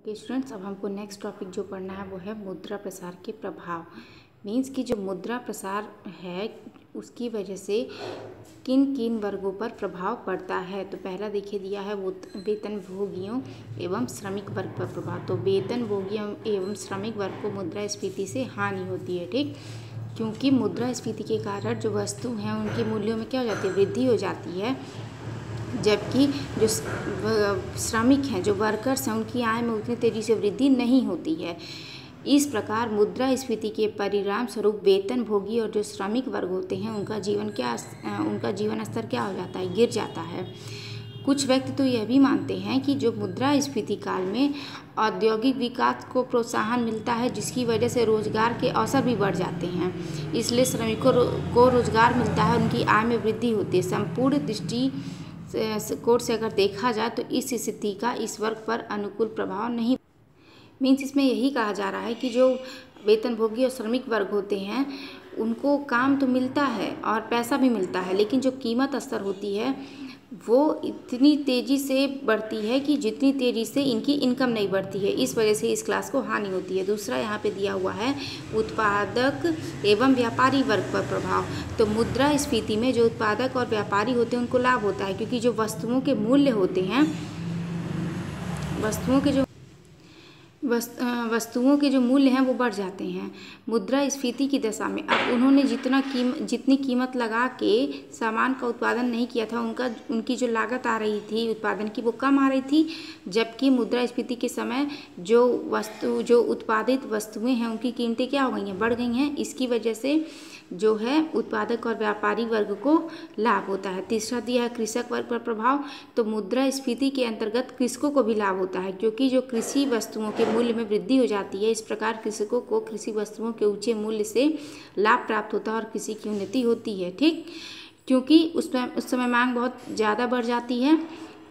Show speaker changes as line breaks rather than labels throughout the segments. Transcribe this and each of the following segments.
Okay students, अब हमको next topic जो पढ़ना है वो है मुद्रा प्रसार के प्रभाव। मीन्स कि जो मुद्रा प्रसार है उसकी वजह से किन किन वर्गों पर प्रभाव पड़ता है। तो पहला देखिए दिया है वो वेतनभोगियों एवं श्रमिक वर्ग पर प्रभाव। तो वेतनभोगियों एवं श्रमिक वर्ग को मुद्रास्फीति से हानि होती है, ठीक, क्योंकि मुद्रास्फीति के कारण जो वस्तु हैं उनके मूल्यों में क्या हो जाती है, वृद्धि हो जाती है, जबकि जो श्रमिक हैं, जो वर्कर्स हैं, उनकी आय में उतनी तेज़ी से वृद्धि नहीं होती है। इस प्रकार मुद्रास्फीति के परिणाम स्वरूप वेतनभोगी और जो श्रमिक वर्ग होते हैं उनका जीवन स्तर क्या हो जाता है, गिर जाता है। कुछ व्यक्ति तो यह भी मानते हैं कि जो मुद्रास्फीति काल में औद्योगिक विकास को प्रोत्साहन मिलता है, जिसकी वजह से रोजगार के अवसर भी बढ़ जाते हैं, इसलिए श्रमिकों को रोजगार मिलता है, उनकी आय में वृद्धि होती है। संपूर्ण दृष्टि कोड से अगर देखा जाए तो इस स्थिति का इस वर्ग पर अनुकूल प्रभाव नहीं। मीन्स इसमें यही कहा जा रहा है कि जो वेतनभोगी और श्रमिक वर्ग होते हैं उनको काम तो मिलता है और पैसा भी मिलता है, लेकिन जो कीमत स्तर होती है वो इतनी तेज़ी से बढ़ती है कि जितनी तेज़ी से इनकी इनकम नहीं बढ़ती है। इस वजह से इस क्लास को हानि होती है। दूसरा यहाँ पे दिया हुआ है उत्पादक एवं व्यापारी वर्ग पर प्रभाव। तो मुद्रास्फीति में जो उत्पादक और व्यापारी होते हैं उनको लाभ होता है, क्योंकि जो वस्तुओं के मूल्य होते हैं, वस्तुओं के जो मूल्य हैं वो बढ़ जाते हैं मुद्रास्फीति की दशा में। अब उन्होंने जितनी कीमत लगा के सामान का उत्पादन नहीं किया था, उनकी जो लागत आ रही थी उत्पादन की वो कम आ रही थी, जबकि मुद्रास्फीति के समय जो उत्पादित वस्तुएं हैं उनकी कीमतें क्या हो गई हैं, बढ़ गई हैं। इसकी वजह से जो है उत्पादक और व्यापारी वर्ग को लाभ होता है। तीसरा दिया है कृषक वर्ग पर प्रभाव। तो मुद्रास्फीति के अंतर्गत कृषकों को भी लाभ होता है, क्योंकि जो कृषि वस्तुओं के मूल्य में वृद्धि हो जाती है। इस प्रकार कृषकों को कृषि वस्तुओं के ऊंचे मूल्य से लाभ प्राप्त होता है और कृषि की उन्नति होती है, ठीक, क्योंकि उस समय मांग बहुत ज़्यादा बढ़ जाती है।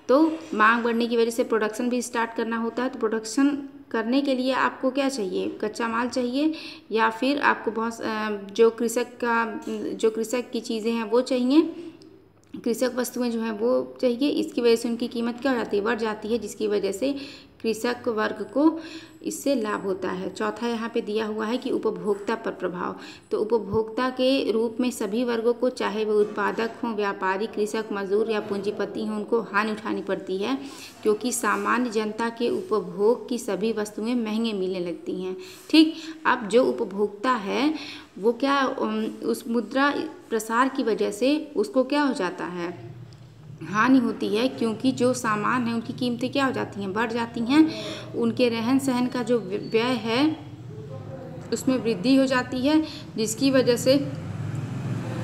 तो मांग बढ़ने की वजह से प्रोडक्शन भी स्टार्ट करना होता है। तो प्रोडक्शन करने के लिए आपको क्या चाहिए, कच्चा माल चाहिए, या फिर आपको बहुत जो कृषक की चीज़ें हैं वो चाहिए, कृषक वस्तुएं जो हैं वो चाहिए। इसकी वजह से उनकी कीमत क्या हो जाती है, बढ़ जाती है, जिसकी वजह से कृषक वर्ग को इससे लाभ होता है। चौथा यहाँ पे दिया हुआ है कि उपभोक्ता पर प्रभाव। तो उपभोक्ता के रूप में सभी वर्गों को, चाहे वो उत्पादक हों, व्यापारी, कृषक, मजदूर या पूंजीपति हों, उनको हानि उठानी पड़ती है, क्योंकि सामान्य जनता के उपभोग की सभी वस्तुएं महंगे मिलने लगती हैं, ठीक। अब जो उपभोक्ता है वो क्या, उस मुद्रा प्रसार की वजह से उसको क्या हो जाता है, हानि होती है, क्योंकि जो सामान है उनकी कीमतें क्या हो जाती हैं, बढ़ जाती हैं। उनके रहन सहन का जो व्यय है उसमें वृद्धि हो जाती है, जिसकी वजह से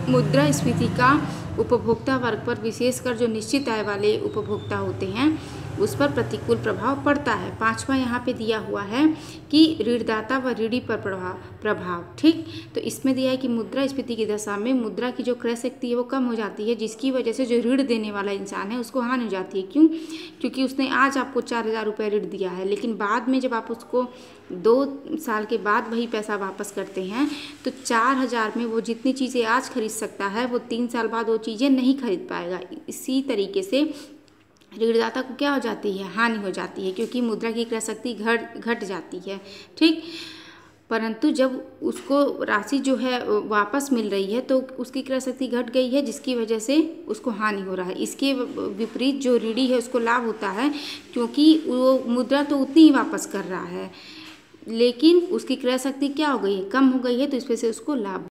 मुद्रास्फीति का उपभोक्ता वर्ग पर, विशेषकर जो निश्चित आय वाले उपभोक्ता होते हैं, उस पर प्रतिकूल प्रभाव पड़ता है। पांचवा यहाँ पे दिया हुआ है कि ऋणदाता व ऋणी पर प्रभाव, ठीक। तो इसमें दिया है कि मुद्रास्फीति की दशा में मुद्रा की जो क्रय शक्ति है वो कम हो जाती है, जिसकी वजह से जो ऋण देने वाला इंसान है उसको हानि हो जाती है। क्यों? क्योंकि उसने आज आपको 4,000 रुपये ऋण दिया है, लेकिन बाद में जब आप उसको 2 साल के बाद वही पैसा वापस करते हैं तो 4,000 में वो जितनी चीज़ें आज खरीद सकता है वो 3 साल बाद वो चीज़ें नहीं खरीद पाएगा। इसी तरीके से ऋणदाता को क्या हो जाती है, हानि हो जाती है, क्योंकि मुद्रा की क्रय शक्ति घट जाती है, ठीक। परंतु जब उसको राशि जो है वापस मिल रही है तो उसकी क्रय शक्ति घट गई है, जिसकी वजह से उसको हानि हो रहा है। इसके विपरीत जो ऋणी है उसको लाभ होता है, क्योंकि वो मुद्रा तो उतनी ही वापस कर रहा है, लेकिन उसकी क्रय शक्ति क्या हो गई है, कम हो गई है, तो इस वजह से उसको लाभ